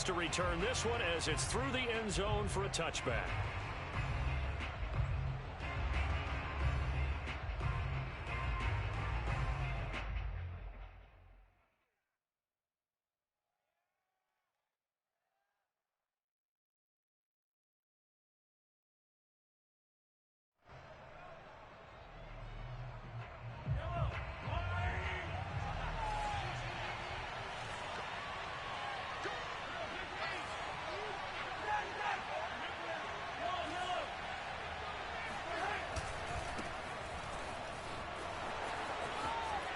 To return this one as it's through the end zone for a touchback.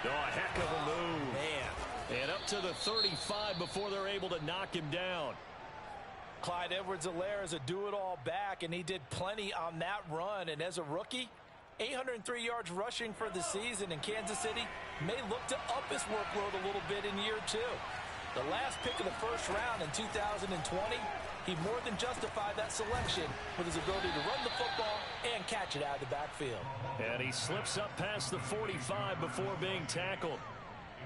Oh, a heck of a move. Man. And up to the 35 before they're able to knock him down. Clyde Edwards-Helaire is a do-it-all back, and he did plenty on that run. And as a rookie, 803 yards rushing for the season, and Kansas City may look to up his workload a little bit in year two. The last pick of the first round in 2020, he more than justified that selection with his ability to run the football and catch it out of the backfield. And he slips up past the 45 before being tackled.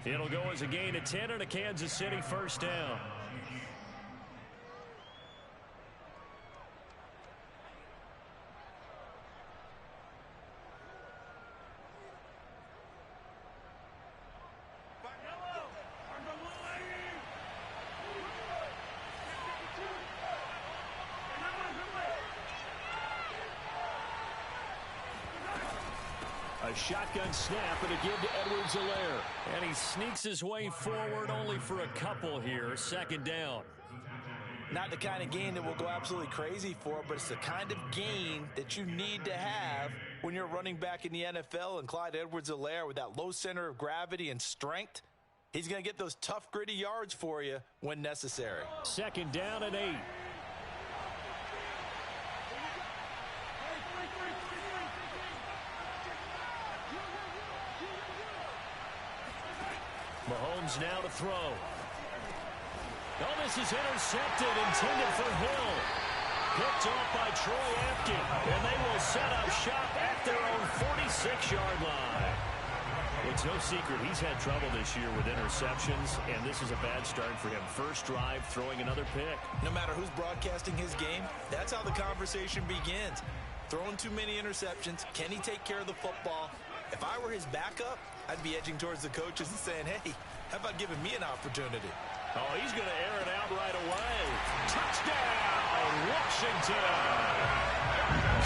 It'll go as a gain of 10 and a Kansas City first down. A shotgun snap and a give to Edwards-Helaire. And he sneaks his way forward only for a couple here. Second down. Not the kind of gain that will go absolutely crazy for, but it's the kind of gain that you need to have when you're running back in the NFL. And Clyde Edwards-Helaire, with that low center of gravity and strength, he's going to get those tough, gritty yards for you when necessary. Second down and 8. Mahomes now to throw. Oh, this is intercepted, intended for Hill. Picked off by Troy Apke, and they will set up shop at their own 46-yard line. It's no secret he's had trouble this year with interceptions, and this is a bad start for him. First drive, throwing another pick. No matter who's broadcasting his game, that's how the conversation begins. Throwing too many interceptions. Can he take care of the football? If I were his backup, I'd be edging towards the coaches and saying, hey, how about giving me an opportunity? Oh, he's going to air it out right away. Touchdown, Washington!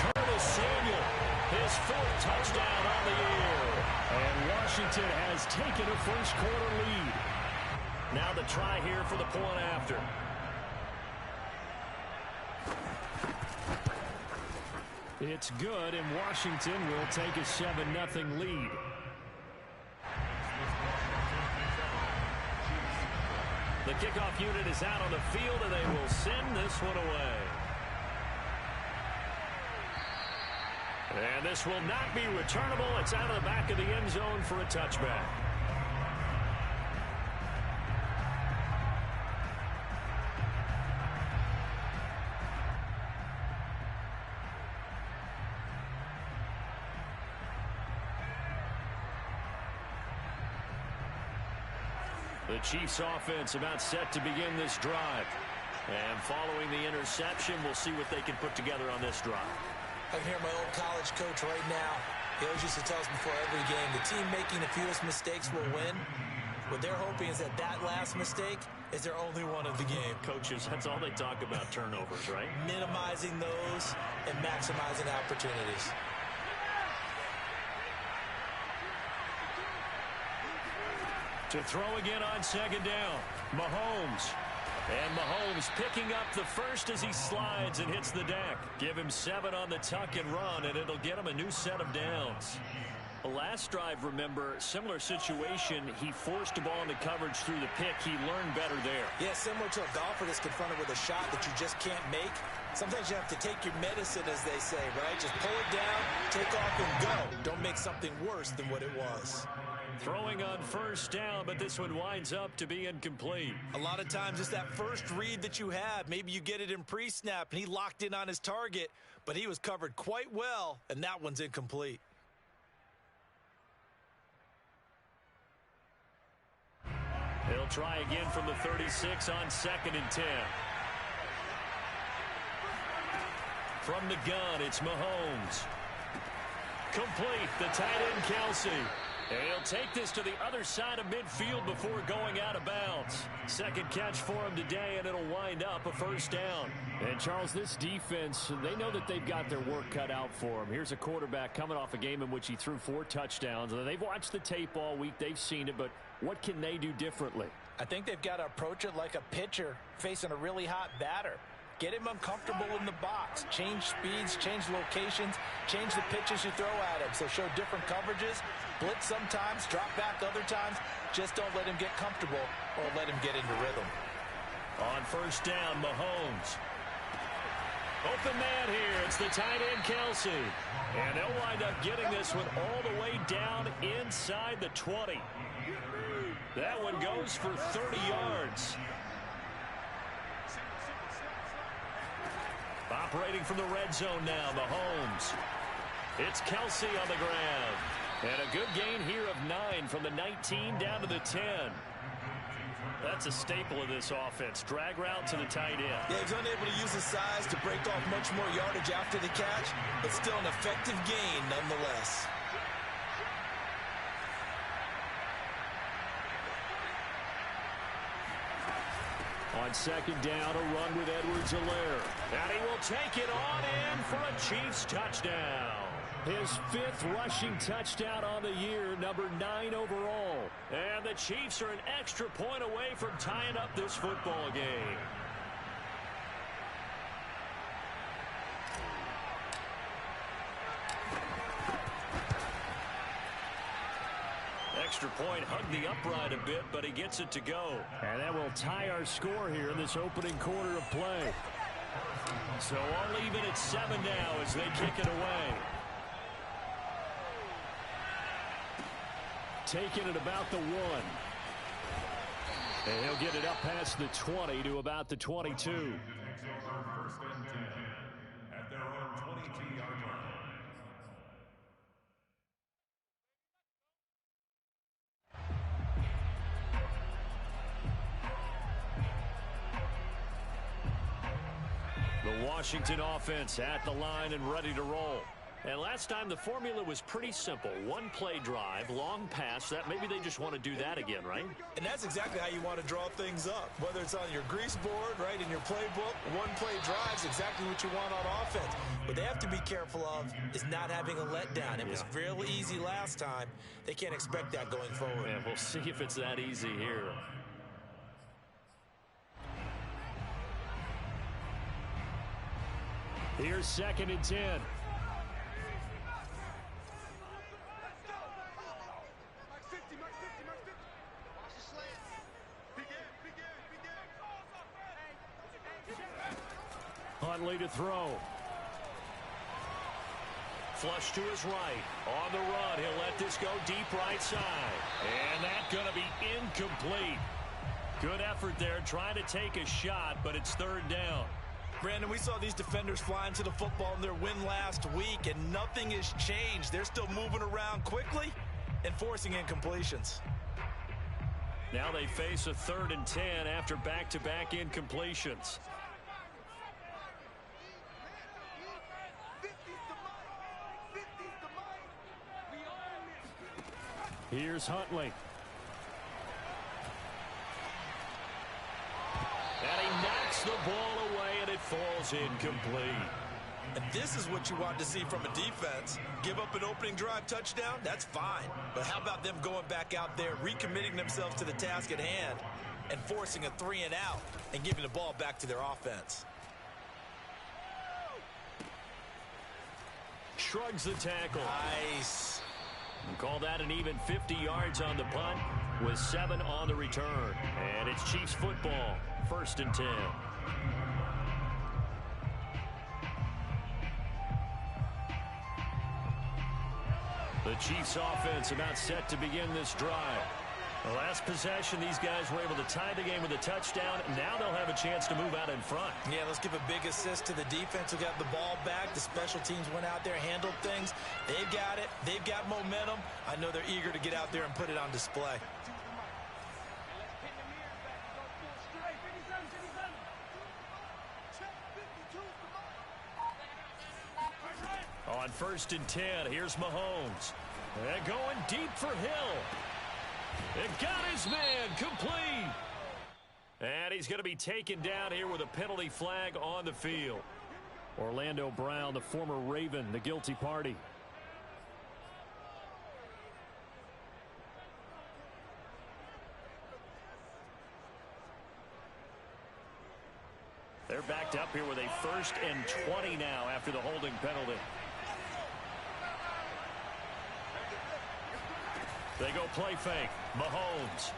Curtis Samuel, his fourth touchdown on the year. And Washington has taken a first-quarter lead. Now the try here for the point after. It's good, and Washington will take a 7-0 lead. The kickoff unit is out on the field, and they will send this one away. And this will not be returnable. It's out of the back of the end zone for a touchback. The Chiefs offense about set to begin this drive. And following the interception, we'll see what they can put together on this drive. I can hear my old college coach right now. He always used to tell us before every game, the team making the fewest mistakes will win. What they're hoping is that that last mistake is their only one of the game. Coaches, that's all they talk about, turnovers, right? Minimizing those and maximizing opportunities. To throw again on second down, Mahomes. And Mahomes picking up the first as he slides and hits the deck. Give him 7 on the tuck and run, and it'll get him a new set of downs. The last drive, remember, similar situation. He forced a ball into coverage through the pick. He learned better there. Yeah, similar to a golfer that's confronted with a shot that you just can't make. Sometimes you have to take your medicine, as they say, right? Just pull it down, take off, and go. Don't make something worse than what it was. Throwing on first down, but this one winds up to be incomplete. A lot of times it's that first read that you have. Maybe you get it in pre-snap, and he locked in on his target, but he was covered quite well, and that one's incomplete. He'll They'll try again from the 36 on 2nd and 10. From the gun, it's Mahomes. Complete, the tight end, Kelsey. And he'll take this to the other side of midfield before going out of bounds. Second catch for him today, and it'll wind up a first down. And, Charles, this defense, they know that they've got their work cut out for them. Here's a quarterback coming off a game in which he threw 4 touchdowns. They've watched the tape all week. They've seen it, but what can they do differently? I think they've got to approach it like a pitcher facing a really hot batter. Get him uncomfortable in the box. Change speeds, change locations, change the pitches you throw at him. So show different coverages, blitz sometimes, drop back other times. Just don't let him get comfortable or let him get into rhythm. On first down, Mahomes. Open man here. It's the tight end, Kelsey. And they'll wind up getting this one all the way down inside the 20. That one goes for 30 yards. Operating from the red zone now, Mahomes. It's Kelsey on the ground. And a good gain here of 9 from the 19 down to the 10. That's a staple of this offense. Drag route to the tight end. Yeah, he's unable to use his size to break off much more yardage after the catch, but still an effective gain nonetheless. On second down, a run with Edwards-Helaire. And he will take it on in for a Chiefs touchdown. His 5th rushing touchdown on the year, number 9 overall. And the Chiefs are an extra point away from tying up this football game. Extra point hugged the upright a bit, but he gets it to go. And that will tie our score here in this opening quarter of play. So all even at 7 now as they kick it away. Taking it about the 1. And he'll get it up past the 20 to about the 22. The Washington offense at the line and ready to roll. And last time the formula was pretty simple. One play drive, long pass. That maybe they just want to do that again, right? And that's exactly how you want to draw things up. Whether it's on your grease board, right, in your playbook, one play drive is exactly what you want on offense. What they have to be careful of is not having a letdown. It was real easy last time. They can't expect that going forward. Yeah, we'll see if it's that easy here. Here's 2nd and 10. Huntley to throw. Flush to his right. On the run, he'll let this go deep right side. And that's going to be incomplete. Good effort there, trying to take a shot, but it's 3rd down. Brandon, we saw these defenders fly into the football in their win last week, and nothing has changed. They're still moving around quickly and forcing incompletions. Now they face a 3rd and 10 after back-to-back incompletions. Here's Huntley. And he knocks the ball away, and it falls incomplete. And this is what you want to see from a defense. Give up an opening drive touchdown, that's fine. But how about them going back out there, recommitting themselves to the task at hand, and forcing a 3 and out, and giving the ball back to their offense. Shrugs the tackle. Nice. Call that an even 50 yards on the punt with 7 on the return. And it's Chiefs football, 1st and 10. The Chiefs offense about set to begin this drive. The last possession, these guys were able to tie the game with a touchdown. Now they'll have a chance to move out in front. Yeah, let's give a big assist to the defense who got the ball back. The special teams went out there, handled things. They've got it. They've got momentum. I know they're eager to get out there and put it on display. On 1st and 10, here's Mahomes. And going deep for Hill. And got his man complete. And he's going to be taken down here with a penalty flag on the field. Orlando Brown, the former Raven, the guilty party. They're backed up here with a 1st and 20 now after the holding penalty. They go play fake. Mahomes.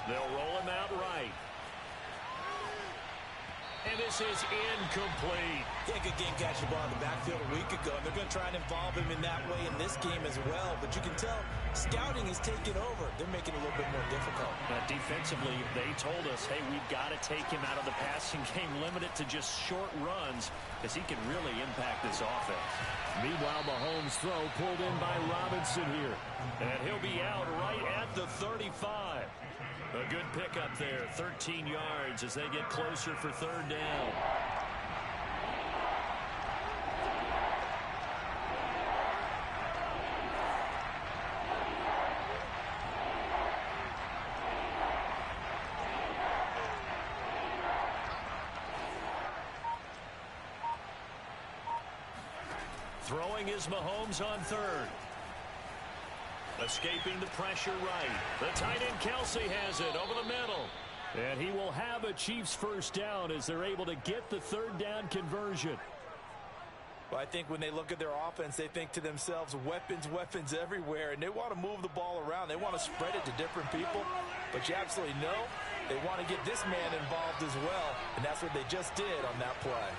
They'll roll him out right. And this is incomplete. Yeah, good game catching ball in the backfield a week ago. And they're going to try and involve him in that way in this game as well. But you can tell scouting is taking over. They're making it a little bit more difficult. Defensively, they told us, hey, we've got to take him out of the passing game, limit it to just short runs, because he can really impact this offense. Meanwhile, Mahomes' throw pulled in by Robinson here. And he'll be out right at the 35. A good pickup there, 13 yards as they get closer for 3rd down. Throwing is Mahomes on 3rd. Escaping the pressure right. The tight end Kelsey has it over the middle. And he will have a Chiefs 1st down as they're able to get the 3rd down conversion. Well, I think when they look at their offense, they think to themselves, weapons, weapons everywhere, and they want to move the ball around. They want to spread it to different people, but you absolutely know they want to get this man involved as well, and that's what they just did on that play.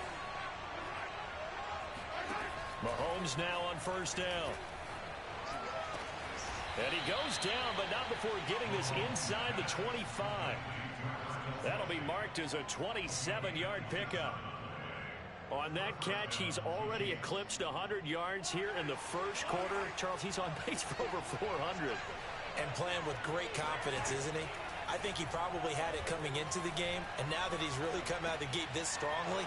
Mahomes now on 1st down. And he goes down, but not before getting this inside the 25. That'll be marked as a 27-yard pickup. On that catch, he's already eclipsed 100 yards here in the 1st quarter. Charles, he's on pace for over 400. And playing with great confidence, isn't he? I think he probably had it coming into the game, and now that he's really come out of the gate this strongly,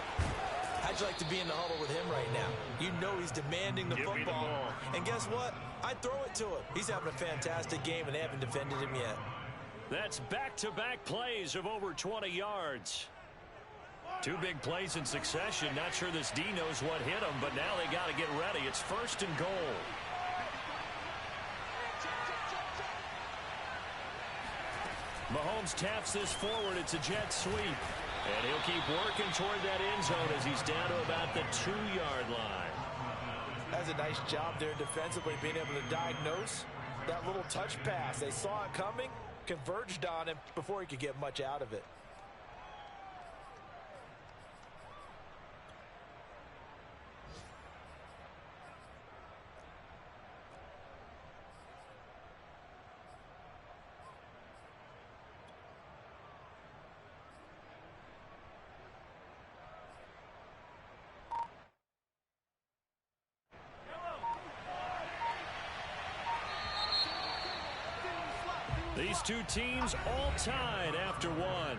how'd you like to be in the huddle with him right now? You know he's demanding the football. And guess what? I'd throw it to him. He's having a fantastic game, and they haven't defended him yet. That's back-to-back plays of over 20 yards. 2 big plays in succession. Not sure this D knows what hit him, but now they got to get ready. It's 1st and goal. Mahomes taps this forward. It's a jet sweep. And he'll keep working toward that end zone as he's down to about the 2-yard line. That's a nice job there defensively, being able to diagnose that little touch pass. They saw it coming, converged on him before he could get much out of it. These two teams all tied after one.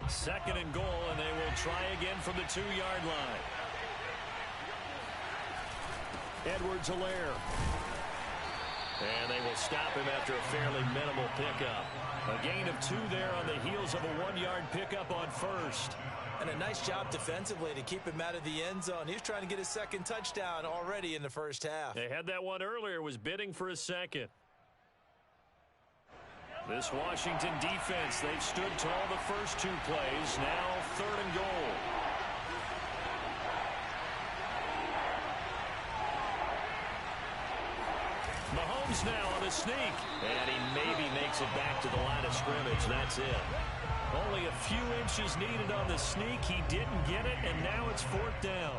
Second and goal, and they will try again from the 2-yard line. Edwards-Helaire. And they will stop him after a fairly minimal pickup. A gain of 2 there on the heels of a 1-yard pickup on 1st. And a nice job defensively to keep him out of the end zone. He was trying to get his 2nd touchdown already in the 1st half. They had that one earlier, was bidding for a 2nd. This Washington defense, they've stood tall the first 2 plays. Now 3rd and goal. Mahomes now on the sneak. And he maybe makes it back to the line of scrimmage. That's it. Only a few inches needed on the sneak. He didn't get it, and now it's 4th down.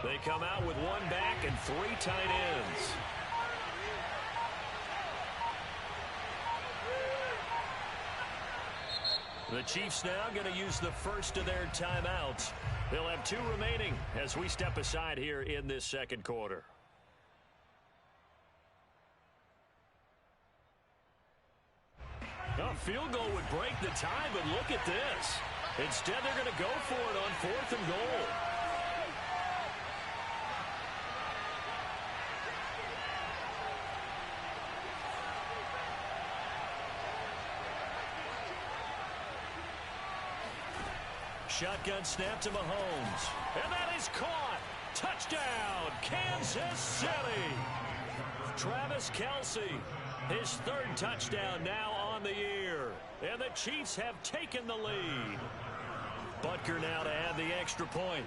They come out with one back and 3 tight ends. The Chiefs now going to use the first of their timeouts. They'll have 2 remaining as we step aside here in this second quarter. A field goal would break the tie, but look at this. Instead, they're going to go for it on 4th and goal. Shotgun snap to Mahomes. And that is caught. Touchdown, Kansas City. Travis Kelce, his 3rd touchdown now on the year. And the Chiefs have taken the lead. Butker now to add the extra point.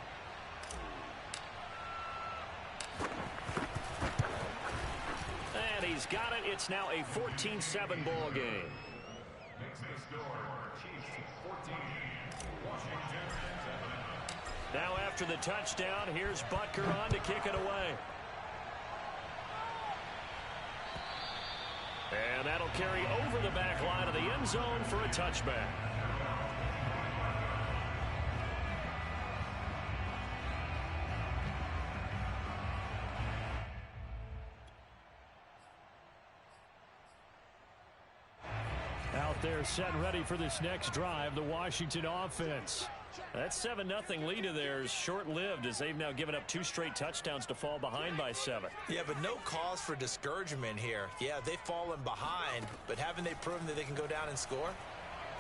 And he's got it. It's now a 14-7 ball game. Now after the touchdown, here's Butker on to kick it away. And that'll carry over the back line of the end zone for a touchback. Out there set and ready for this next drive, the Washington offense. That 7-0 lead of theirs short-lived as they've now given up 2 straight touchdowns to fall behind by 7. Yeah, but no cause for discouragement here. Yeah, they've fallen behind, but haven't they proven that they can go down and score?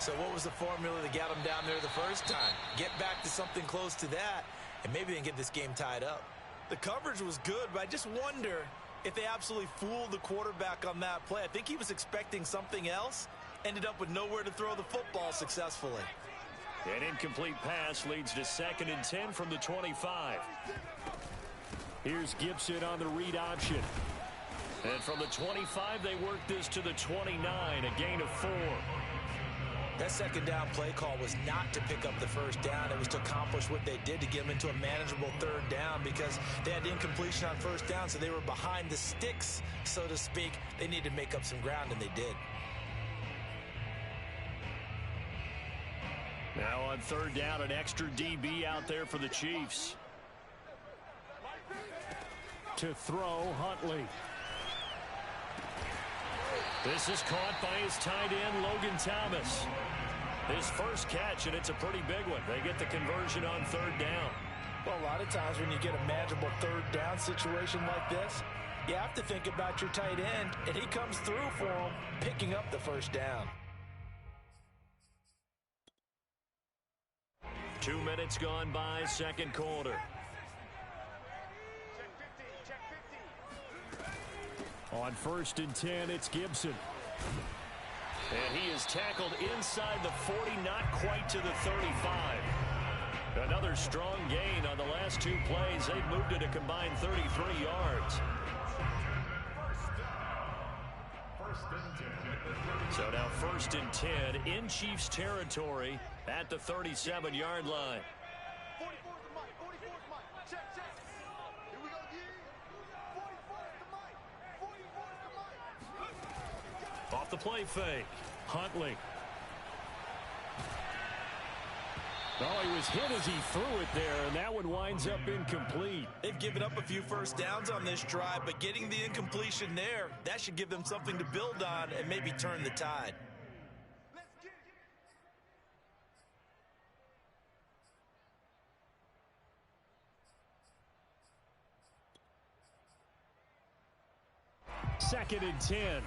So what was the formula that got them down there the first time? Get back to something close to that, and maybe they can get this game tied up. The coverage was good, but I just wonder if they absolutely fooled the quarterback on that play. I think he was expecting something else, ended up with nowhere to throw the football successfully. An incomplete pass leads to 2nd and 10 from the 25. Here's Gibson on the read option. And from the 25, they work this to the 29, a gain of 4. That second down play call was not to pick up the first down. It was to accomplish what they did to get them into a manageable 3rd down because they had incompletion on first down, so they were behind the sticks, so to speak. They needed to make up some ground, and they did. Now on 3rd down, an extra DB out there for the Chiefs. To throw, Huntley. This is caught by his tight end, Logan Thomas. His first catch, and it's a pretty big one. They get the conversion on 3rd down. Well, a lot of times when you get a manageable 3rd down situation like this, you have to think about your tight end, and he comes through for him, picking up the first down. 2 minutes gone by, second quarter. On 1st and 10, it's Gibson. And he is tackled inside the 40, not quite to the 35. Another strong gain on the last 2 plays. They've moved it a combined 33 yards. So now 1st and 10 in Chiefs territory at the 37-yard line. Off the play fake. Huntley. Oh, he was hit as he threw it there, and that one winds up incomplete. They've given up a few first downs on this drive, but getting the incompletion there, that should give them something to build on and maybe turn the tide. Second and 10.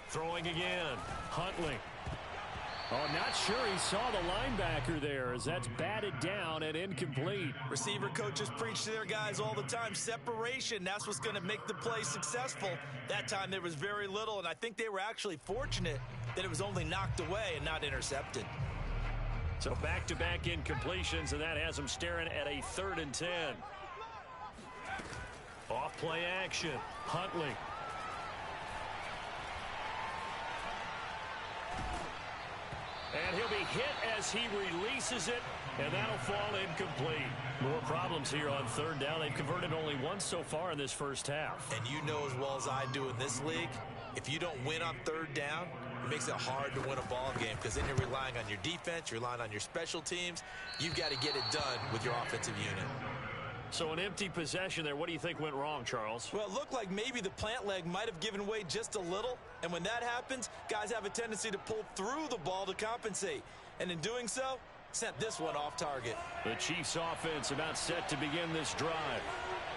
Throwing again. Huntley. Oh, not sure he saw the linebacker there as that's batted down and incomplete. Receiver coaches preach to their guys all the time. Separation, that's what's going to make the play successful. That time there was very little, and I think they were actually fortunate that it was only knocked away and not intercepted. So back-to-back incompletions, and that has them staring at a 3rd and 10. Off play action. Huntley. hit as he releases it, and that'll fall incomplete. More problems here on third down. They've converted only once so far in this first half. And you know as well as I do in this league, if you don't win on third down, it makes it hard to win a ball game because then you're relying on your defense, you're relying on your special teams. You've got to get it done with your offensive unit. So an empty possession there. What do you think went wrong, Charles? Well, it looked like maybe the plant leg might have given way just a little. And when that happens, guys have a tendency to pull through the ball to compensate. And in doing so, sent this one off target. The Chiefs offense about set to begin this drive.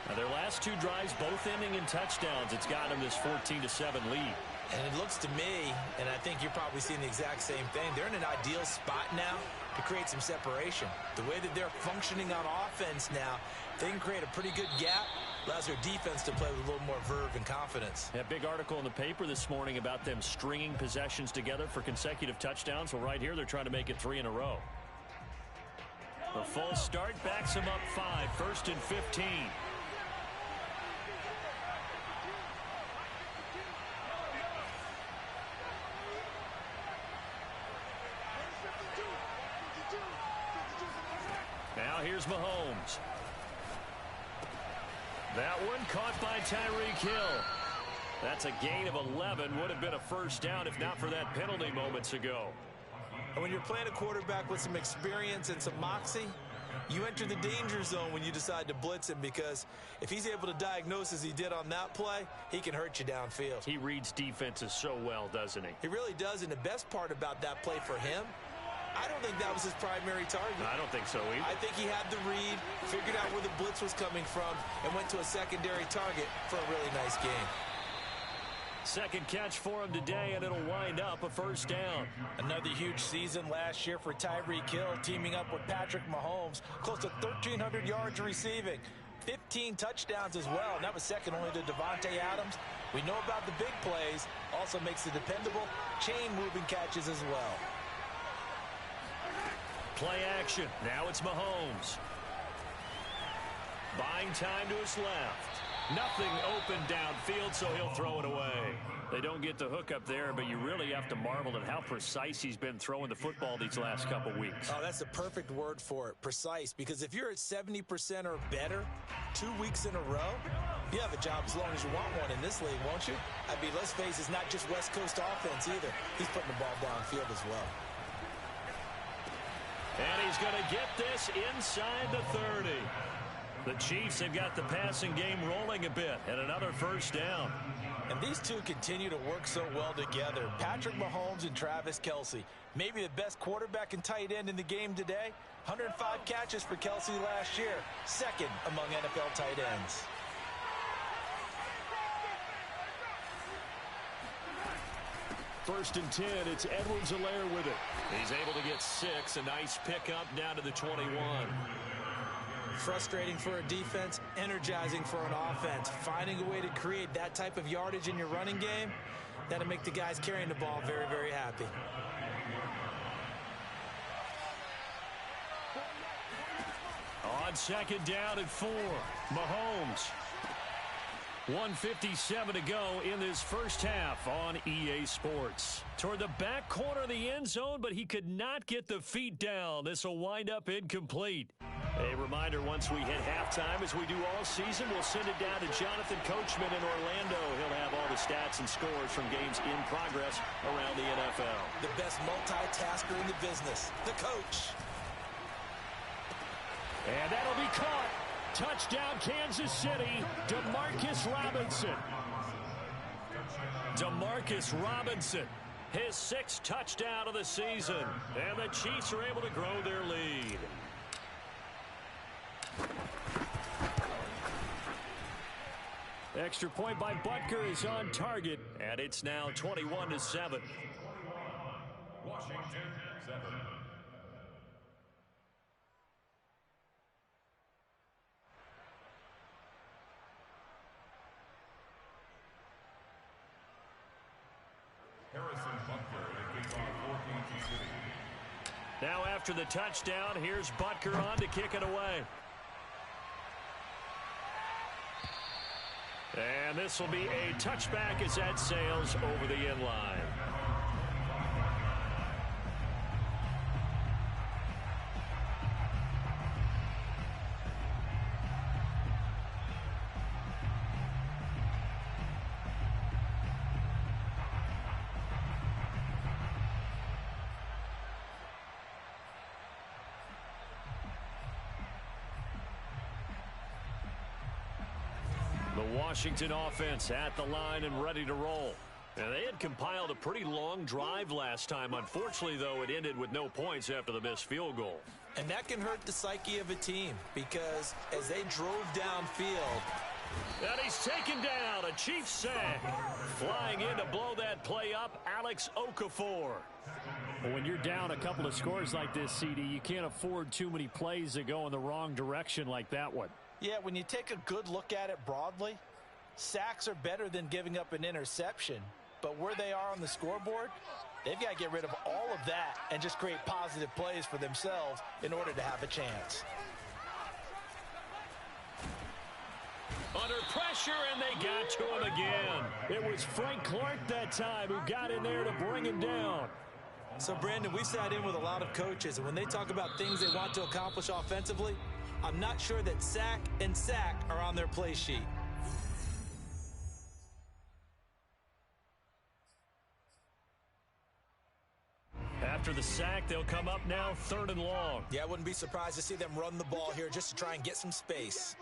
Now their last two drives both ending in touchdowns. It's got them this 14-7 lead. And it looks to me, and I think you're probably seeing the exact same thing, they're in an ideal spot now to create some separation. The way that they're functioning on offense now, they can create a pretty good gap, allows their defense to play with a little more verve and confidence. A big article in the paper this morning about them stringing possessions together for consecutive touchdowns. Well, right here, they're trying to make it 3 in a row. The full start backs them up 5, 1st and 15. Now here's Mahomes. That one caught by Tyreek Hill. That's a gain of 11. Would have been a first down if not for that penalty moments ago. And when you're playing a quarterback with some experience and some moxie, you enter the danger zone when you decide to blitz him, because if he's able to diagnose as he did on that play, he can hurt you downfield. He reads defenses so well, doesn't he? He really does, and the best part about that play for him, I don't think that was his primary target. I don't think so either. I think he had the read, figured out where the blitz was coming from, and went to a secondary target for a really nice game. Second catch for him today, and it'll wind up a first down. Another huge season last year for Tyreek Hill, teaming up with Patrick Mahomes. Close to 1,300 yards receiving. 15 touchdowns as well, and that was second only to Devontae Adams. We know about the big plays, also makes the dependable chain-moving catches as well. Play action. Now it's Mahomes. Buying time to his left. Nothing open downfield, so he'll throw it away. They don't get the hook up there, but you really have to marvel at how precise he's been throwing the football these last couple weeks. Oh, that's the perfect word for it, precise, because if you're at 70% or better 2 weeks in a row, you have a job as long as you want one in this league, won't you? I mean, let's face it, it's not just West Coast offense either. He's putting the ball downfield as well. And he's going to get this inside the 30. The Chiefs have got the passing game rolling a bit, and another first down. And these two continue to work so well together. Patrick Mahomes and Travis Kelce. Maybe the best quarterback and tight end in the game today. 105 catches for Kelce last year. Second among NFL tight ends. First and 10, it's Edwards-Helaire with it. He's able to get 6, a nice pickup down to the 21. Frustrating for a defense, energizing for an offense. Finding a way to create that type of yardage in your running game, that'll make the guys carrying the ball very, very happy. On second down at 4, Mahomes. 1:57 to go in this first half on EA Sports. Toward the back corner of the end zone, but he could not get the feet down. This will wind up incomplete. A reminder, once we hit halftime, as we do all season, we'll send it down to Jonathan Coachman in Orlando. He'll have all the stats and scores from games in progress around the NFL. The best multitasker in the business, the coach. And that'll be caught. Touchdown, Kansas City, Demarcus Robinson. Demarcus Robinson, his 6th touchdown of the season. And the Chiefs are able to grow their lead. Extra point by Butker is on target, and it's now 21-7. Washington 7. Harrison Butker to kick off for Kansas City. Now after the touchdown, here's Butker on to kick it away. And this will be a touchback as that sails over the end line. The Washington offense at the line and ready to roll. And they had compiled a pretty long drive last time. Unfortunately, though, it ended with no points after the missed field goal. And that can hurt the psyche of a team because as they drove downfield. And he's taken down. A Chiefs sack. Flying in to blow that play up, Alex Okafor. Well, when you're down a couple of scores like this, CD, you can't afford too many plays that go in the wrong direction like that one. Yeah, when you take a good look at it broadly, sacks are better than giving up an interception. But where they are on the scoreboard, they've got to get rid of all of that and just create positive plays for themselves in order to have a chance. Under pressure, and they got to him again. It was Frank Clark that time who got in there to bring him down. So, Brandon, we sat in with a lot of coaches, and when they talk about things they want to accomplish offensively, I'm not sure that sack and sack are on their play sheet. After the sack, they'll come up now 3rd and long. Yeah, I wouldn't be surprised to see them run the ball here just to try and get some space.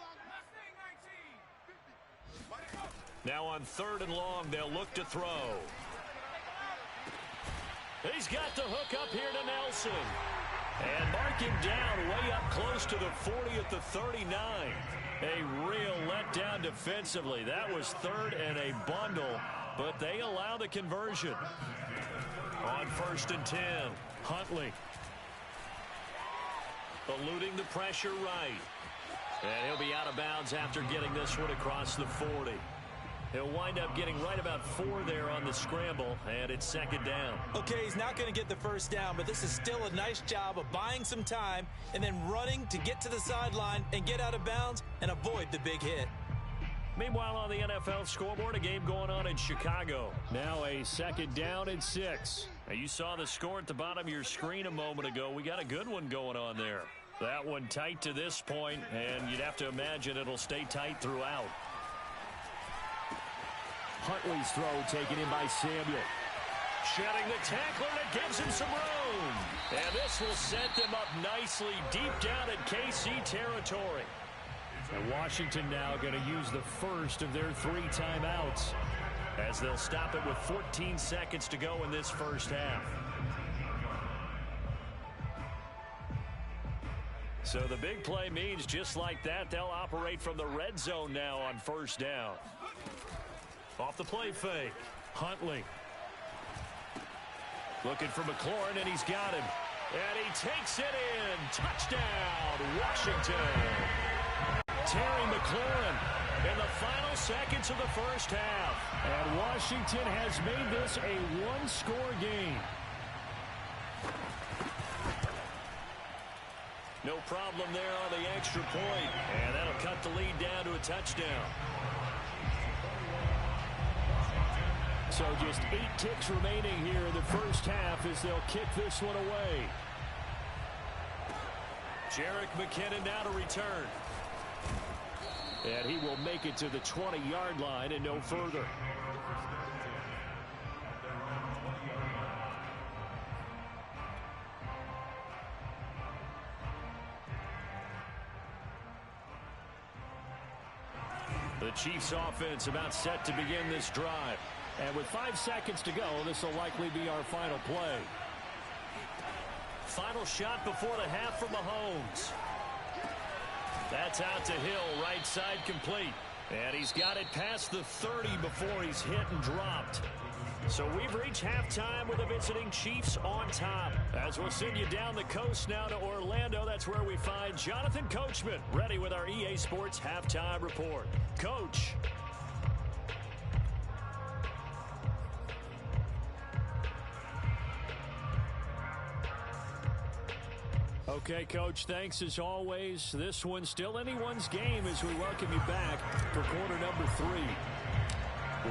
Now on 3rd and long, they'll look to throw. He's got the hook up here to Nelson. And mark him down way up close to the 40 at the 39. A real letdown defensively. That was 3rd and a bundle, but they allow the conversion. On 1st and 10, Huntley. Eluding the pressure right. And he'll be out of bounds after getting this one across the 40. He'll wind up getting right about 4 there on the scramble, and it's 2nd down. Okay, he's not going to get the first down, but this is still a nice job of buying some time and then running to get to the sideline and get out of bounds and avoid the big hit. Meanwhile, on the NFL scoreboard, a game going on in Chicago. Now a 2nd down and 6. Now you saw the score at the bottom of your screen a moment ago. We got a good one going on there. That one tight to this point, and you'd have to imagine it'll stay tight throughout. Huntley's throw taken in by Samuel. Shedding the tackler, and it gives him some room. And this will set them up nicely deep down in KC territory. And Washington now going to use the first of their 3 timeouts, as they'll stop it with 14 seconds to go in this first half. So the big play means just like that, they'll operate from the red zone now on 1st down. Off the play fake, Huntley. Looking for McLaurin, and he's got him. And he takes it in. Touchdown, Washington. Terry McLaurin in the final seconds of the first half. And Washington has made this a 1-score game. No problem there on the extra point. And that'll cut the lead down to a touchdown. So just 8 ticks remaining here in the first half as they'll kick this one away. Jerick McKinnon now to return. And he will make it to the 20-yard line and no further. The Chiefs offense about set to begin this drive. And with 5 seconds to go, this will likely be our final play. Final shot before the half from Mahomes. That's out to Hill, right side complete. And he's got it past the 30 before he's hit and dropped. So we've reached halftime with the visiting Chiefs on top. As we'll send you down the coast now to Orlando, that's where we find Jonathan Coachman, ready with our EA Sports halftime report. Coach. Okay, Coach, thanks as always. This one's still anyone's game as we welcome you back for quarter number 3.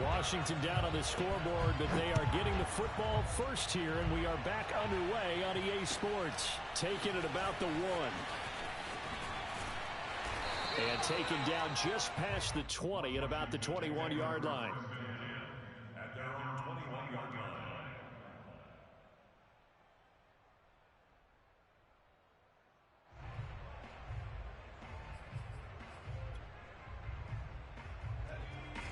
Washington down on the scoreboard, but they are getting the football first here, and we are back underway on EA Sports. Taking it about the 1. And taken down just past the 20 at about the 21-yard line. At their own 21-yard line.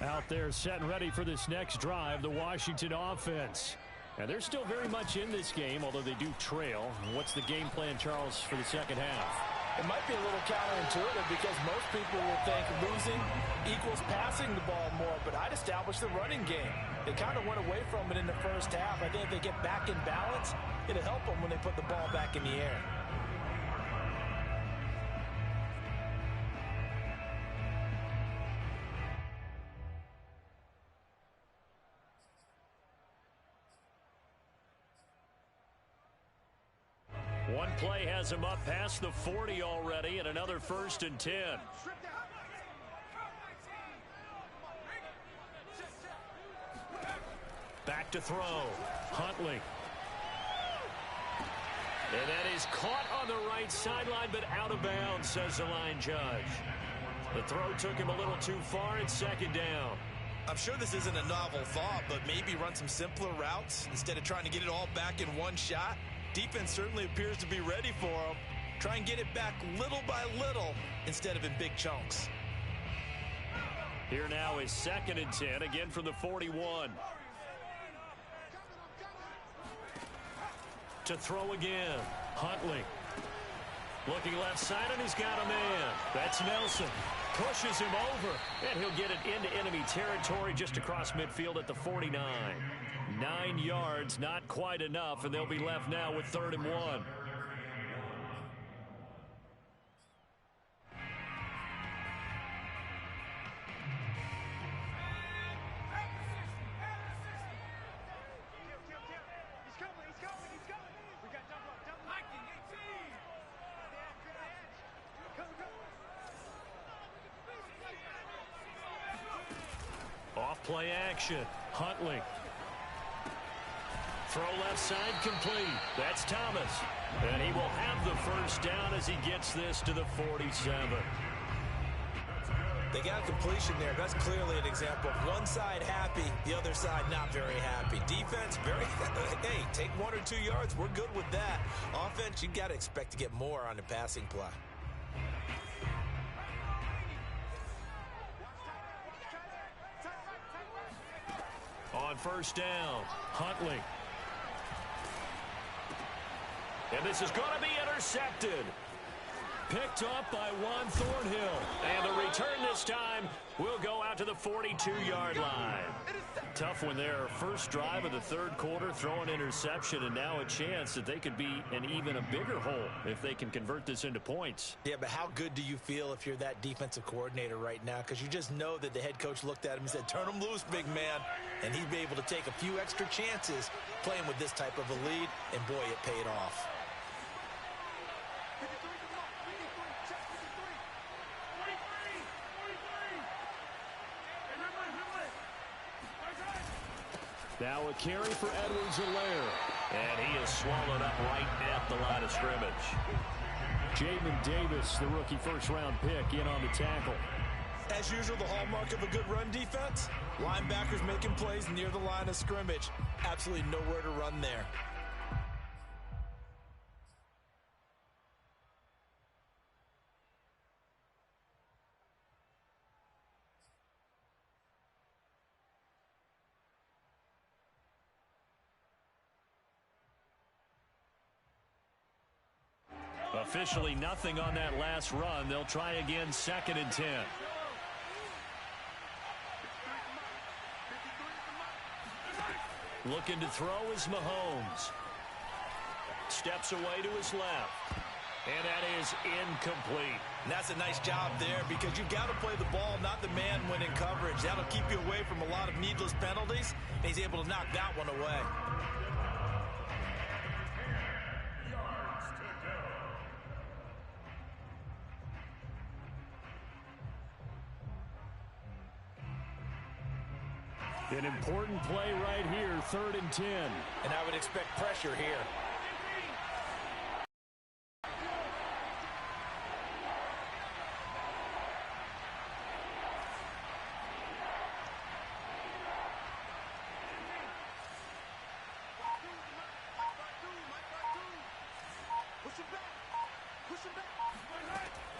Out there set and ready for this next drive, the Washington offense. And they're still very much in this game, although they do trail. What's the game plan, Charles, for the second half? It might be a little counterintuitive because most people will think losing equals passing the ball more, but I'd establish the running game. They kind of went away from it in the first half. I think if they get back in balance, it'll help them when they put the ball back in the air. One play has him up past the 40 already, and another 1st and 10. Back to throw. Huntley. And that is caught on the right sideline, but out of bounds, says the line judge. The throw took him a little too far. It's 2nd down. I'm sure this isn't a novel thought, but maybe run some simpler routes instead of trying to get it all back in one shot. Defense certainly appears to be ready for him. Try and get it back little by little instead of in big chunks. Here now is 2nd and 10, again from the 41. To throw again. Huntley. Looking left side, and he's got a man. That's Nelson. Pushes him over, and he'll get it into enemy territory just across midfield at the 49. 9 yards, not quite enough, and they'll be left now with 3rd and 1. Off play action. Huntley. Throw left side complete. That's Thomas. And he will have the 1st down as he gets this to the 47. They got completion there. That's clearly an example of one side happy, the other side not very happy. Defense, hey, take 1 or 2 yards. We're good with that. Offense, you got to expect to get more on the passing play. On 1st down, Huntley. And this is going to be intercepted. Picked up by Juan Thornhill. And the return this time will go out to the 42-yard line. Tough one there. First drive of the 3rd quarter, throw an interception, and now a chance that they could be in even a bigger hole if they can convert this into points. Yeah, but how good do you feel if you're that defensive coordinator right now? Because you just know that the head coach looked at him and said, turn him loose, big man. And he'd be able to take a few extra chances playing with this type of a lead, and boy, it paid off. Now a carry for Edwards-Helaire. And he is swallowed up right at the line of scrimmage. Jamin Davis, the rookie 1st-round pick, in on the tackle. As usual, the hallmark of a good run defense, linebackers making plays near the line of scrimmage. Absolutely nowhere to run there. Officially nothing on that last run. They'll try again, 2nd and 10. Looking to throw is Mahomes. Steps away to his left. And that is incomplete. And that's a nice job there because you've got to play the ball, not the man when in coverage. That'll keep you away from a lot of needless penalties. And he's able to knock that one away. An important play right here, 3rd and 10. And I would expect pressure here.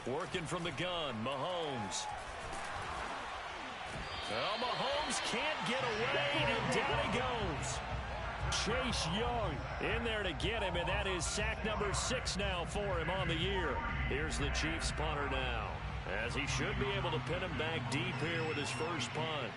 Working from the gun, Mahomes. Well, Mahomes can't get away, and down he goes. Chase Young in there to get him, and that is sack number 6 now for him on the year. Here's the Chiefs punter now, as he should be able to pin him back deep here with his first punt.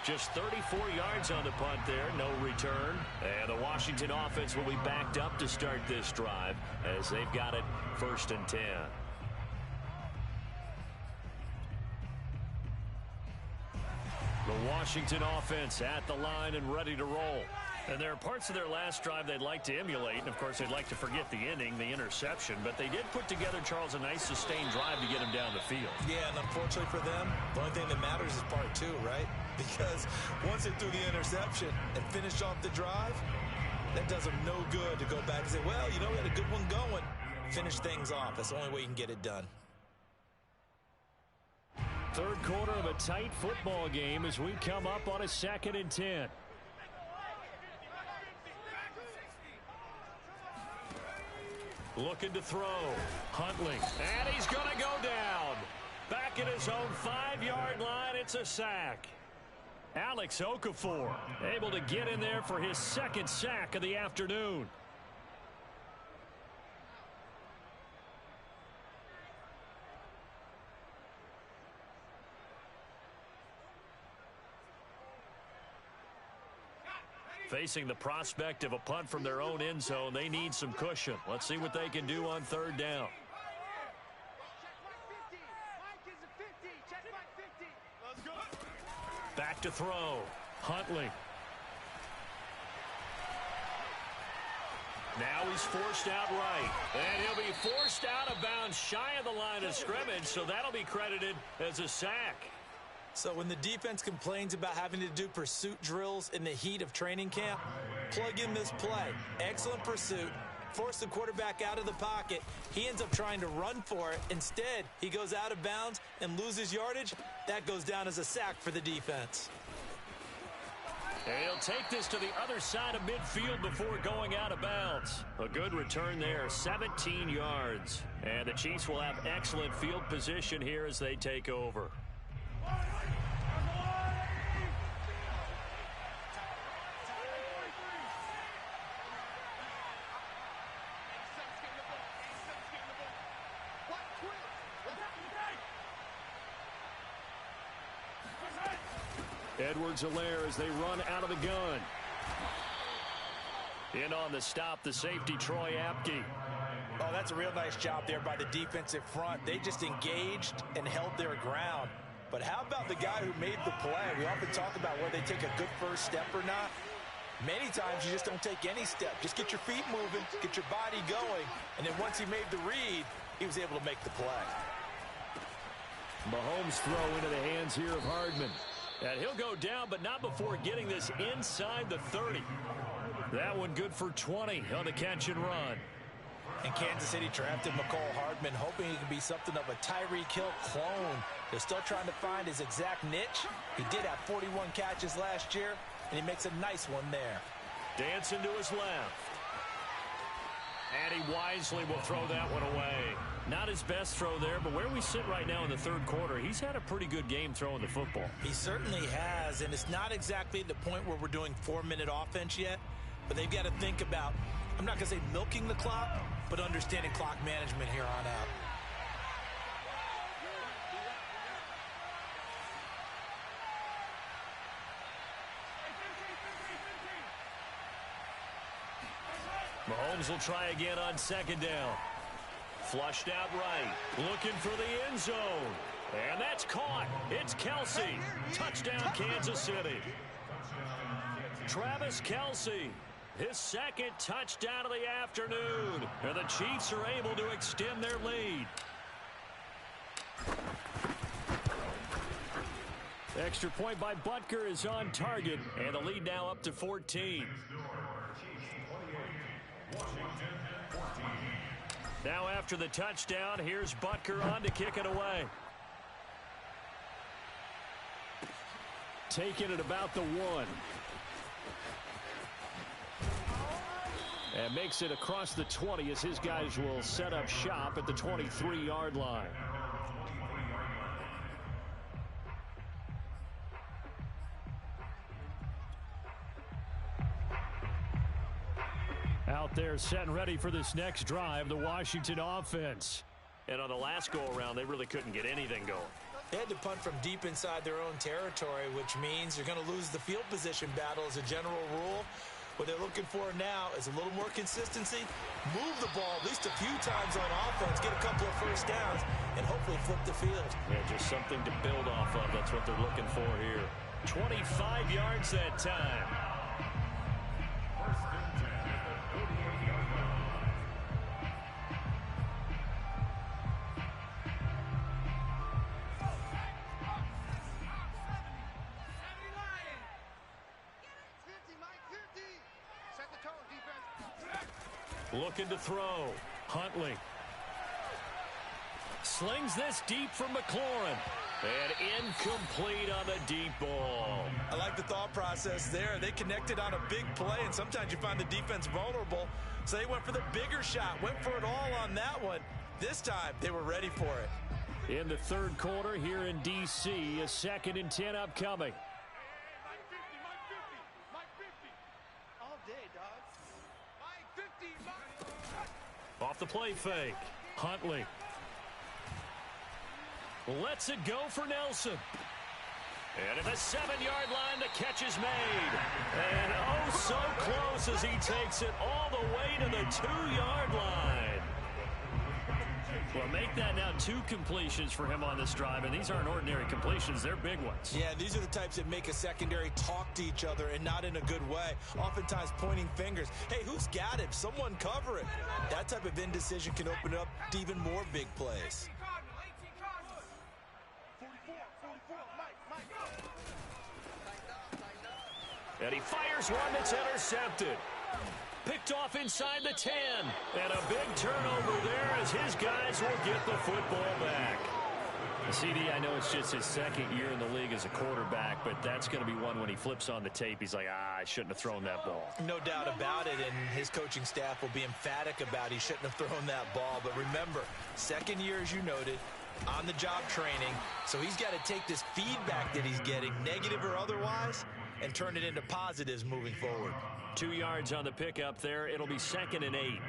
Just 34 yards on the punt there, no return. And the Washington offense will be backed up to start this drive as they've got it 1st and 10. The Washington offense at the line and ready to roll. And there are parts of their last drive they'd like to emulate. And, of course, they'd like to forget the inning, the interception. But they did put together, Charles, a nice sustained drive to get him down the field. Yeah, and unfortunately for them, the only thing that matters is part 2, right? Because once they threw the interception and finished off the drive, that does them no good to go back and say, well, you know, we had a good one going. Finish things off. That's the only way you can get it done. Third quarter of a tight football game as we come up on a 2nd and 10. Looking to throw. Huntley. And he's going to go down. Back at his own 5-yard line. It's a sack. Alex Okafor able to get in there for his 2nd sack of the afternoon. Facing the prospect of a punt from their own end zone, they need some cushion. Let's see what they can do on 3rd down. Back to throw. Huntley. Now he's forced out right. And he'll be forced out of bounds shy of the line of scrimmage, so that'll be credited as a sack. So when the defense complains about having to do pursuit drills in the heat of training camp, plug in this play. Excellent pursuit. Force the quarterback out of the pocket. He ends up trying to run for it. Instead, he goes out of bounds and loses yardage. That goes down as a sack for the defense. And he'll take this to the other side of midfield before going out of bounds. A good return there, 17 yards. And the Chiefs will have excellent field position here as they take over. Edwards-Helaire as they run out of the gun. In on the stop, the safety, Troy Apke. Oh, that's a real nice job there by the defensive front. They just engaged and held their ground. But how about the guy who made the play? We often talk about whether they take a good first step or not. Many times you just don't take any step. Just get your feet moving, get your body going, and then once he made the read, he was able to make the play. Mahomes throw into the hands here of Hardman. And he'll go down, but not before getting this inside the 30. That one good for 20 on the catch and run. And Kansas City drafted McCole Hardman, hoping he could be something of a Tyreek Hill clone. They're still trying to find his exact niche. He did have 41 catches last year, and he makes a nice one there. Dancing to his left. And he wisely will throw that one away. Not his best throw there, but where we sit right now in the third quarter, he's had a pretty good game throwing the football. He certainly has, and it's not exactly the point where we're doing 4-minute offense yet, but they've got to think about, I'm not going to say milking the clock, but understanding clock management here on out. Mahomes will try again on 2nd down. Flushed out right. Looking for the end zone. And that's caught. It's Kelce. Touchdown, Kansas City. Travis Kelce. His 2nd touchdown of the afternoon. And the Chiefs are able to extend their lead. Extra point by Butker is on target. And the lead now up to 14. Now after the touchdown, here's Butker on to kick it away. Taken at about the 1. And makes it across the 20 as his guys will set up shop at the 23-yard line. Out there set and ready for this next drive, the Washington offense. And on the last go-around, they really couldn't get anything going. They had to punt from deep inside their own territory, which means you're going to lose the field position battle as a general rule. What they're looking for now is a little more consistency, move the ball at least a few times on offense, get a couple of first downs, and hopefully flip the field. Yeah, just something to build off of. That's what they're looking for here. 25 yards that time. Looking to throw. Huntley. Slings this deep from McLaurin. And incomplete on the deep ball. I like the thought process there. They connected on a big play, and sometimes you find the defense vulnerable. So they went for the bigger shot, went for it all on that one. This time, they were ready for it. In the third quarter here in D.C., a 2nd and 10 upcoming. Off the play fake. Huntley. Lets it go for Nelson. And at the 7-yard line, the catch is made. And oh, so close as he takes it all the way to the 2-yard line. Well, make that now 2 completions for him on this drive, and these aren't ordinary completions. They're big ones. Yeah, these are the types that make a secondary talk to each other, and not in a good way. Oftentimes pointing fingers. Hey, who's got it? Someone cover it. That type of indecision can open up to even more big plays. And he fires one that's intercepted. Picked off inside the 10. And a big turnover there as his guys will get the football back. CD, I know it's just his 2nd year in the league as a quarterback, but that's going to be one when he flips on the tape. He's like, I shouldn't have thrown that ball. No doubt about it, and his coaching staff will be emphatic about he shouldn't have thrown that ball. But remember, 2nd year, as you noted, on-the-job training. So he's got to take this feedback that he's getting, negative or otherwise, and turn it into positives moving forward. 2 yards on the pickup there. It'll be 2nd and 8.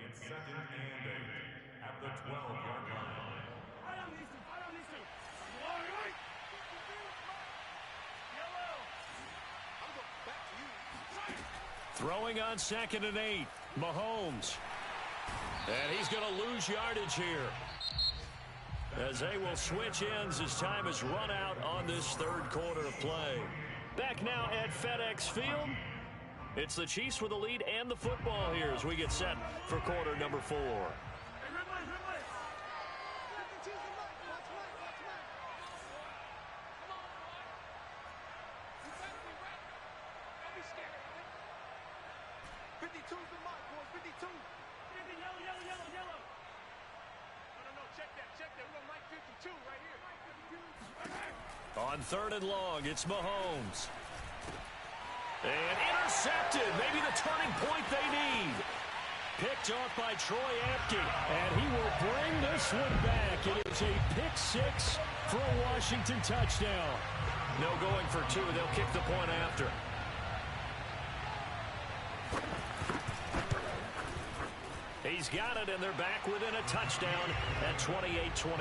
It's 2nd and 8 at the 12-yard line. Throwing on 2nd and 8. Mahomes. And he's going to lose yardage here, as they will switch ends as time is run out on this 3rd quarter of play. Back now at FedEx Field. It's the Chiefs with the lead and the football here as we get set for quarter number 4. On 3rd and long, it's Mahomes. And intercepted. Maybe the turning point they need. Picked off by Troy Apke. And he will bring this one back. It is a pick 6 for a Washington touchdown. No going for 2. They'll kick the point after. He's got it, and they're back within a touchdown at 28-21.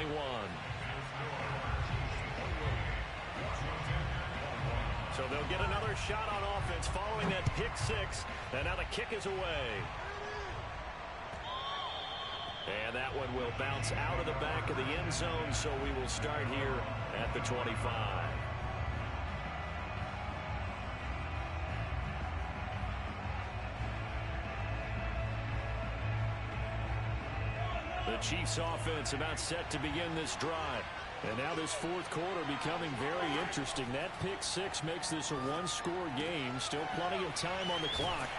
So they'll get another shot on offense following that pick 6. And now the kick is away. And that one will bounce out of the back of the end zone, so we will start here at the 25. The Chiefs offense about set to begin this drive. And now this 4th quarter becoming very interesting. That pick 6 makes this a 1-score game. Still plenty of time on the clock.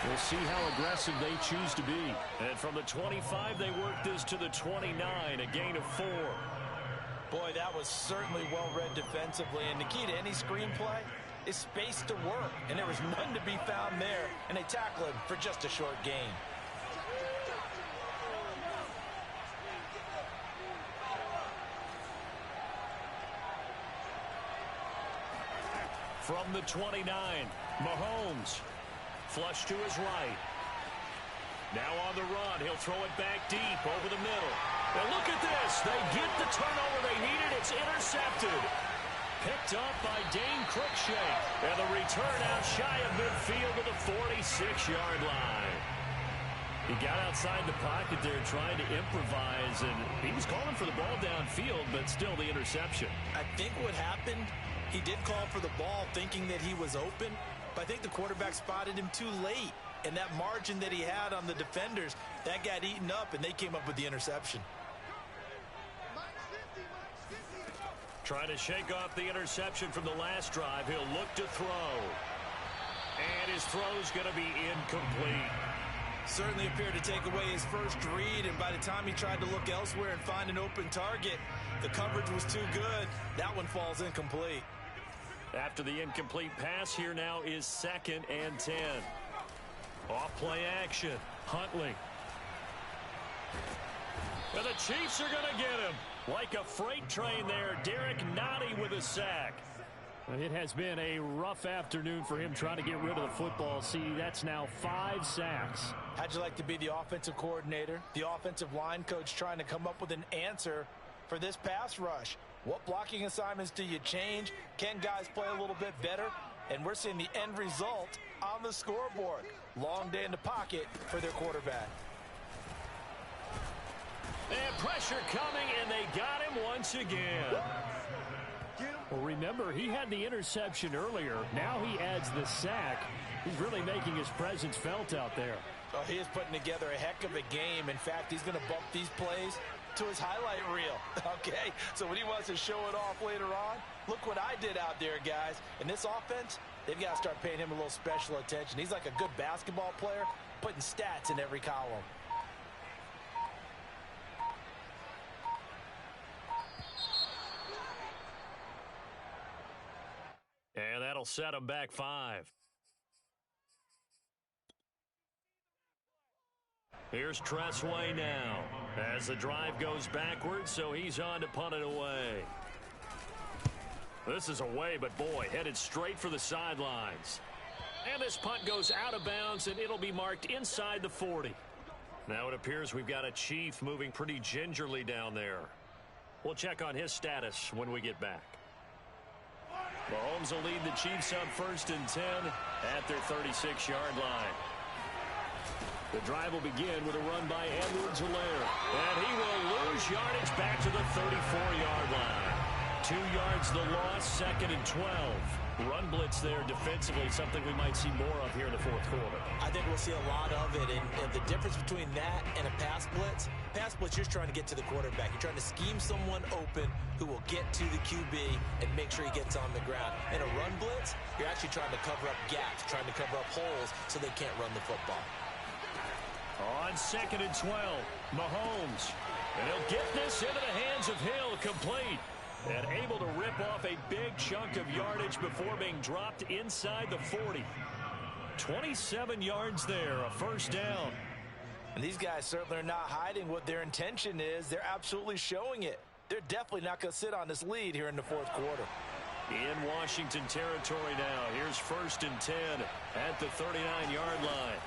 We'll see how aggressive they choose to be. And from the 25, they work this to the 29, a gain of 4. Boy, that was certainly well read defensively. And the key to any screenplay, is space to work, and there was none to be found there, and they tackle him for just a short gain. From the 29, Mahomes. Flush to his right. Now on the run. He'll throw it back deep over the middle. And look at this. They get the turnover they needed. It's intercepted. Picked up by Dane Cruikshank. And the return out shy of midfield to the 46-yard line. He got outside the pocket there trying to improvise, and he was calling for the ball downfield, but still the interception. I think what happened, he did call for the ball thinking that he was open, but I think the quarterback spotted him too late. And that margin that he had on the defenders, that got eaten up, and they came up with the interception. Trying to shake off the interception from the last drive. He'll look to throw. And his throw's going to be incomplete. Certainly appeared to take away his first read, and by the time he tried to look elsewhere and find an open target, the coverage was too good. That one falls incomplete. After the incomplete pass, here now is 2nd and 10. Off-play action. Huntley. And the Chiefs are going to get him. Like a freight train there. Derek Nottie with a sack. It has been a rough afternoon for him trying to get rid of the football. See, that's now 5 sacks. How'd you like to be the offensive coordinator, the offensive line coach trying to come up with an answer for this pass rush? What blocking assignments do you change? Can guys play a little bit better? And we're seeing the end result on the scoreboard. Long day in the pocket for their quarterback. And pressure coming, and they got him once again. Well, remember, he had the interception earlier. Now he adds the sack. He's really making his presence felt out there. Oh, he is putting together a heck of a game. In fact, he's going to bump these plays to his highlight reel. Okay, so when he wants to show it off later on, look what I did out there, guys. And this offense, they've got to start paying him a little special attention. He's like a good basketball player, putting stats in every column. And that'll set him back 5. Here's Tressway now as the drive goes backwards, so he's on to punt it away. This is away, but boy, headed straight for the sidelines. And this punt goes out of bounds, and it'll be marked inside the 40. Now it appears we've got a Chief moving pretty gingerly down there. We'll check on his status when we get back. Mahomes will lead the Chiefs up 1st and 10 at their 36-yard line. The drive will begin with a run by Edwards-Helaire. And he will lose yardage back to the 34-yard line. 2 yards the loss, 2nd and 12. Run blitz there defensively, something we might see more of here in the 4th quarter. I think we'll see a lot of it, and the difference between that and a pass blitz, you're trying to get to the quarterback. You're trying to scheme someone open who will get to the QB and make sure he gets on the ground. In a run blitz, you're actually trying to cover up gaps, trying to cover up holes so they can't run the football. On 2nd and 12, Mahomes. And he'll get this into the hands of Hill, complete. And able to rip off a big chunk of yardage before being dropped inside the 40. 27 yards there, a 1st down. And these guys certainly are not hiding what their intention is. They're absolutely showing it. They're definitely not going to sit on this lead here in the 4th quarter. In Washington territory now. Here's 1st and 10 at the 39-yard line.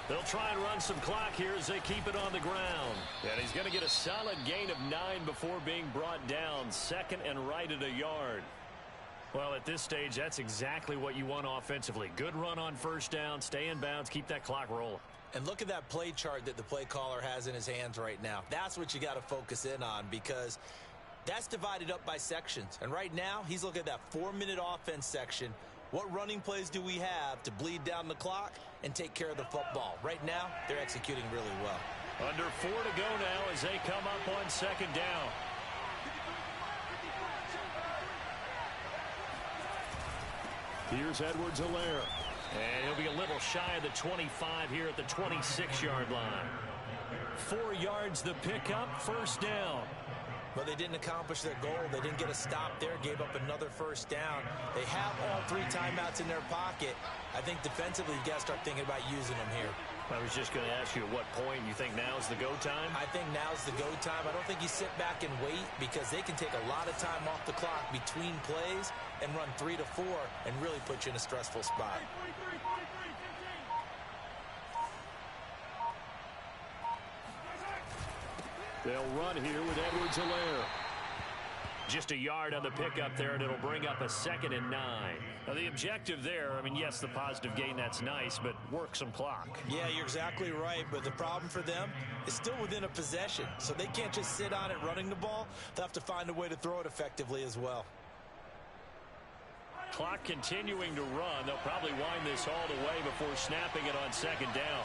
They'll try and run some clock here as they keep it on the ground. And he's going to get a solid gain of 9 before being brought down. 2nd and right at a yard. Well, at this stage, that's exactly what you want offensively. Good run on 1st down, stay in bounds, keep that clock rolling. And look at that play chart that the play caller has in his hands right now. That's what you got to focus in on, because that's divided up by sections. And right now, he's looking at that 4-minute offense section. What running plays do we have to bleed down the clock and take care of the football? Right now, they're executing really well. Under 4 to go now as they come up on 2nd down. Here's Edwards-Helaire. And he'll be a little shy of the 25 here at the 26-yard line. 4 yards the pickup, 1st down. But they didn't accomplish their goal. They didn't get a stop there, gave up another first down. They have all 3 timeouts in their pocket. I think defensively, you got to start thinking about using them here. I was just going to ask you at what point you think now's the go time? I think now's the go time. I don't think you sit back and wait because they can take a lot of time off the clock between plays and run 3 to 4 and really put you in a stressful spot. They'll run here with Edwards-Helaire. Just a yard on the pickup there, and it'll bring up a 2nd and 9. Now, the objective there, I mean, yes, the positive gain, that's nice, but work some clock. Yeah, you're exactly right, but the problem for them is still within a possession, so they can't just sit on it running the ball. They'll have to find a way to throw it effectively as well. Clock continuing to run. They'll probably wind this all the way before snapping it on 2nd down.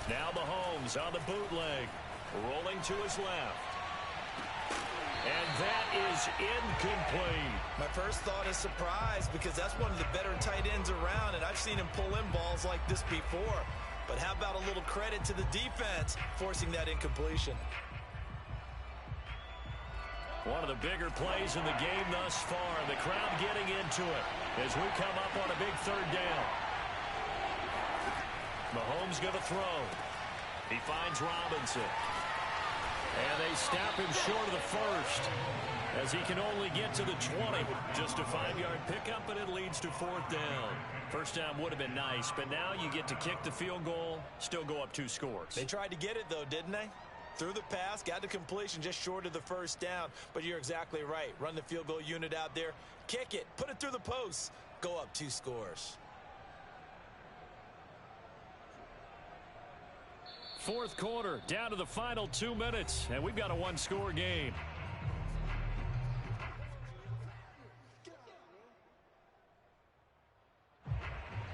Now Mahomes on the bootleg, rolling to his left. And that is incomplete. My first thought is surprise because that's one of the better tight ends around, and I've seen him pull in balls like this before. But how about a little credit to the defense forcing that incompletion? One of the bigger plays in the game thus far. The crowd getting into it as we come up on a big 3rd down. Mahomes going to throw. He finds Robinson. And they snap him short of the first as he can only get to the 20. Just a 5-yard pickup, but it leads to 4th down. First down would have been nice, but now you get to kick the field goal, still go up 2 scores. They tried to get it, though, didn't they? Threw the pass, got the completion just short of the first down. But you're exactly right. Run the field goal unit out there. Kick it. Put it through the posts. Go up 2 scores. 4th quarter, down to the final 2 minutes, and we've got a 1-score game.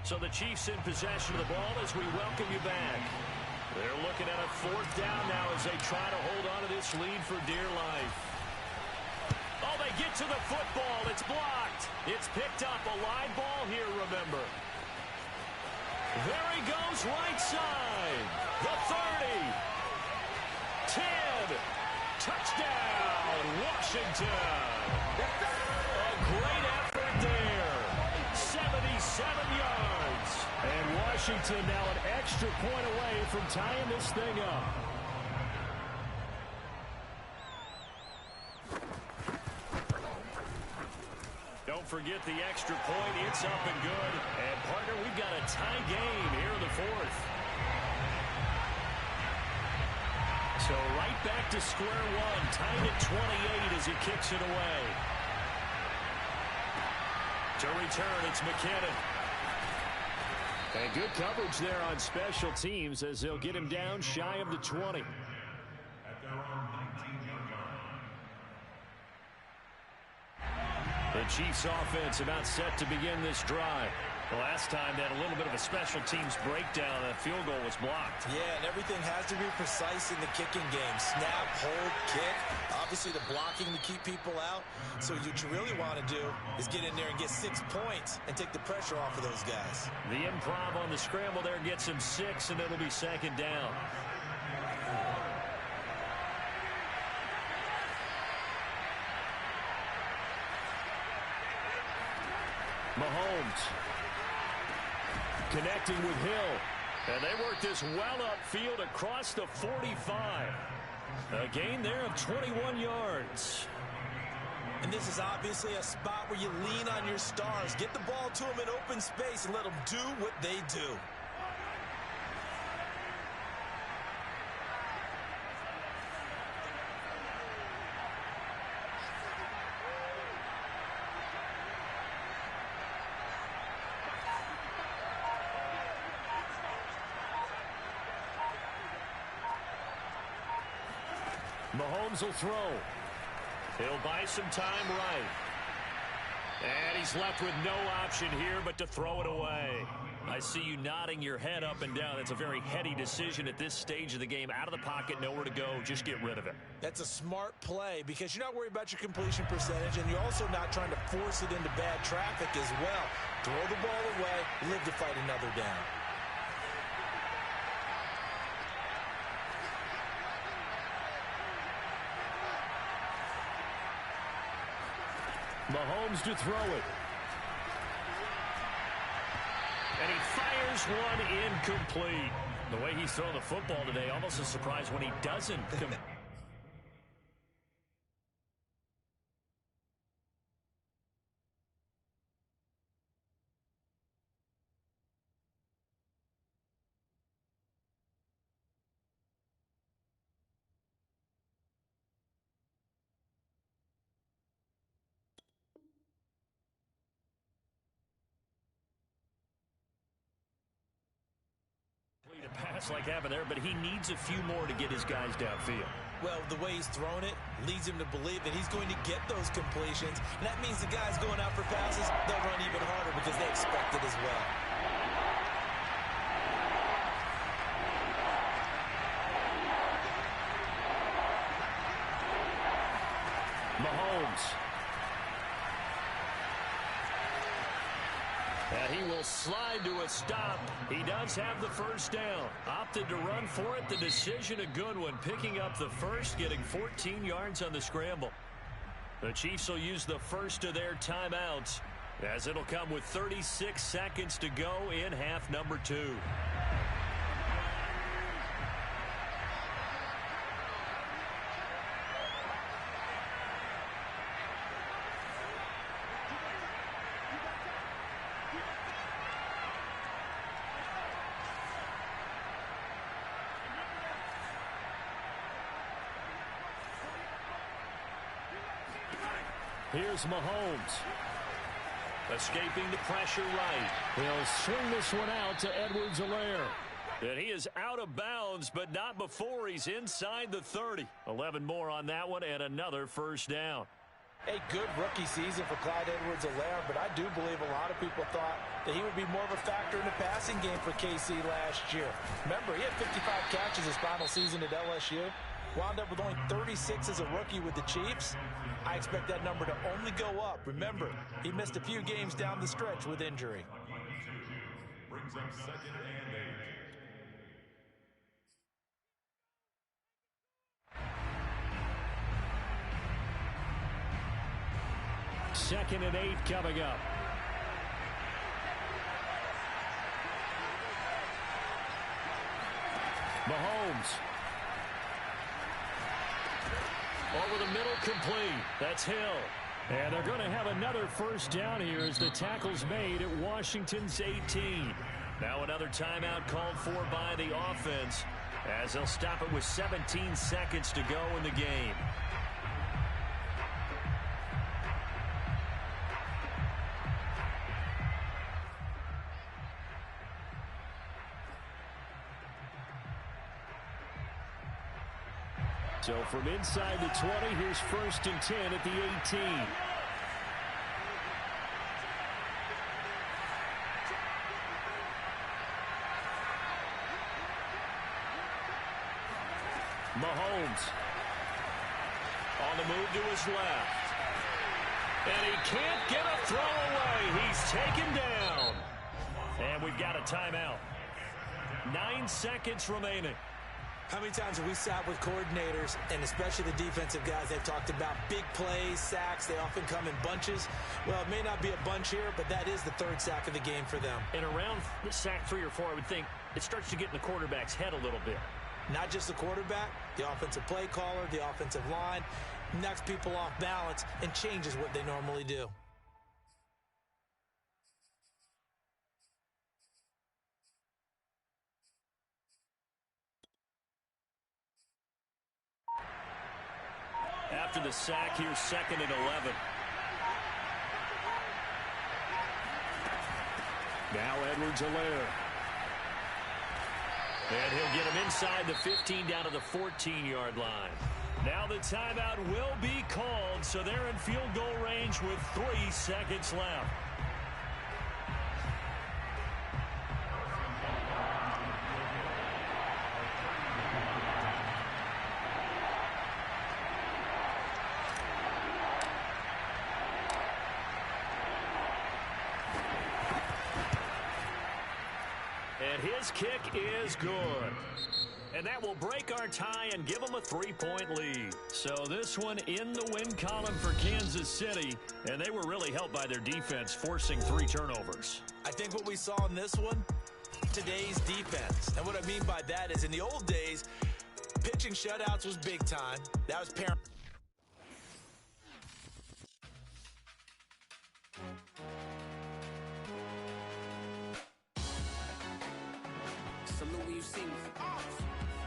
So the Chiefs in possession of the ball as we welcome you back. They're looking at a 4th down now as they try to hold on to this lead for dear life. Oh, they get to the football. It's blocked. It's picked up. A line ball here, remember. There he goes, right side. The 30. 10. Touchdown, Washington. A great effort there. 77 yards. And Washington now an extra point away from tying this thing up. Don't forget the extra point. It's up and good. And, partner, we've got a tie game here in the 4th. So right back to square one. Tied at 28 as he kicks it away. To return, it's McKinnon. And good coverage there on special teams as they'll get him down shy of the 20. The Chiefs offense about set to begin this drive. The last time they had a little bit of a special teams breakdown. That field goal was blocked. Yeah, and everything has to be precise in the kicking game. Snap, hold, kick. Obviously the blocking to keep people out. So what you really want to do is get in there and get 6 points and take the pressure off of those guys. The improv on the scramble there gets him 6, and it'll be 2nd down. Mahomes connecting with Hill. And they work this well upfield across the 45. A gain there of 21 yards. And this is obviously a spot where you lean on your stars. Get the ball to them in open space and let them do what they do. Mahomes will throw. He'll buy some time right. And he's left with no option here but to throw it away. I see you nodding your head up and down. That's a very heady decision at this stage of the game. Out of the pocket, nowhere to go. Just get rid of it. That's a smart play because you're not worried about your completion percentage, and you're also not trying to force it into bad traffic as well. Throw the ball away, live to fight another down. Mahomes to throw it. And he fires one incomplete. The way he's throwing the football today, almost a surprise when he doesn't. A pass like happened there, but he needs a few more to get his guys downfield. Well, the way he's thrown it leads him to believe that he's going to get those completions. And that means the guys going out for passes, they'll run even harder because they expect it as well. Mahomes. And he will slide to a stop. He does have the first down. Opted to run for it. The decision a good one. Picking up the first, getting 14 yards on the scramble. The Chiefs will use the first of their timeouts as it'll come with 36 seconds to go in half number 2. Here's Mahomes. Escaping the pressure right. He'll swing this one out to Edwards-Helaire. And he is out of bounds, but not before he's inside the 30. 11 more on that one and another first down. A good rookie season for Clyde Edwards-Helaire, but I do believe a lot of people thought that he would be more of a factor in the passing game for KC last year. Remember, he had 55 catches his final season at LSU. Wound up with only 36 as a rookie with the Chiefs. I expect that number to only go up. Remember, he missed a few games down the stretch with injury. Brings up 2nd and 8. 2nd and 8 coming up. Mahomes. Over the middle, complete. That's Hill. And they're going to have another first down here as the tackle's made at Washington's 18. Now another timeout called for by the offense as they'll stop it with 17 seconds to go in the game. So from inside the 20, here's 1st and 10 at the 18. Mahomes On the move to his left. And he can't get a throw away. He's taken down. And we've got a timeout. 9 seconds remaining. How many times have we sat with coordinators, and especially the defensive guys, they've talked about big plays, sacks. They often come in bunches. Well, it may not be a bunch here, but that is the 3rd sack of the game for them. And around sack 3 or 4, I would think it starts to get in the quarterback's head a little bit. Not just the quarterback, the offensive play caller, the offensive line, knocks people off balance and changes what they normally do. After the sack, here's 2nd and 11. Now Edwards-Helaire. And he'll get him inside the 15 down to the 14-yard line. Now the timeout will be called, so they're in field goal range with 3 seconds left. his kick is good. And that will break our tie and give them a 3-point lead. So this one in the win column for Kansas City, and they were really helped by their defense, forcing 3 turnovers. I think what we saw in this one, today's defense. And what I mean by that is in the old days, pitching shutouts was big time. That was paramount. Salute when you see me.